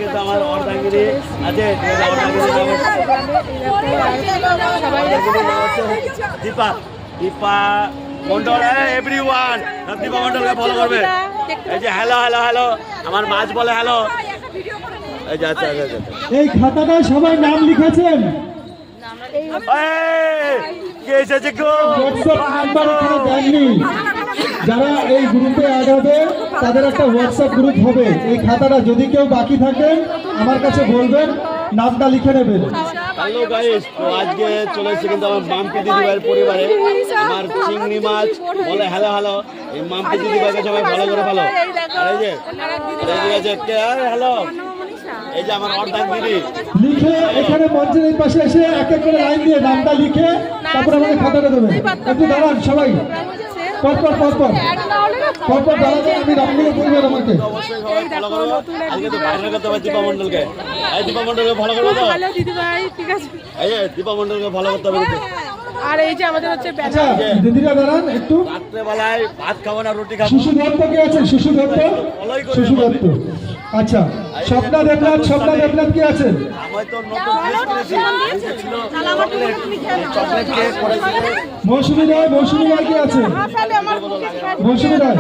কিন্তু আমার অর্ধাঙ্গিনী আছে, দীপা দীপা মন্ডল, এভরিওয়ান দীপা মন্ডলকে ফলো করবে। এই যে হ্যালো হ্যালো হ্যালো, আমার মাছ বলে হ্যালো। এই যে আচ্ছা আচ্ছা আচ্ছা, এই খাতাটায় সবাই নাম লিখেছেন? কে এসেছে গো? হোয়াটসঅ্যাপ নাম্বার এখানে দেননি। যারা এই গ্রুপে অ্যাড হবে তাদের একটা হোয়াটসঅ্যাপ গ্রুপ হবে। এই খাতাটা যদি কেউ বাকি থাকেন আমার কাছে বলবেন, নামটা লিখে নেবেন। হ্যালো গাইস, তো আজকে চলে এসেছে কিন্তু আমার মাম্পি দিদিভাইয়ের পরিবারে। আমার চিংড়ি মাছ বলে হ্যালো হ্যালো। এই মাম্পি দিদিভাইকে সবাই ভালো করে ভালো। আর এই যে হ্যালো, এই যে আমার অর্ধাঙ্গিনী লিখে এখানে মঞ্চের এই পাশে এসে এক এক করে লাইন দিয়ে নামটা লিখে তারপর আমাকে খাতাটা দেবেন। একটু দাঁড়ান সবাই, পরপর পরপর পরপর দাঁড়াবেন, আমি নামগুলো বলবেন আমাকে। অবশ্যই সবাই ফলো করবো। আজকে তো ভাইরাল করতে হবে দীপা মন্ডলকে। এই দীপা মন্ডলকে ফলো করবো তো? হ্যালো দিদিভাই, ঠিক আছে। এই যে দীপা মন্ডলকে ফলো করতে হবে। আর এই যে আমাদের হচ্ছে আচ্ছা দিদিরা দাঁড়ান একটু। রাত্রেবেলায় ভাত খাবো না, রুটি খাবো। শিশু দত্ত কে আছে? শিশু দত্ত, শিশু দত্ত। আচ্ছা, স্বপ্না দেবনাথ, স্বপ্না দেবনাথ কে আছেন? আমি তো নতুন ড্রেস কিনেছি, ছিল চকলেট কেক করেছি। মৌসুমী রায়, মৌসুমী রায় কে আছে? মৌসুমী রায়।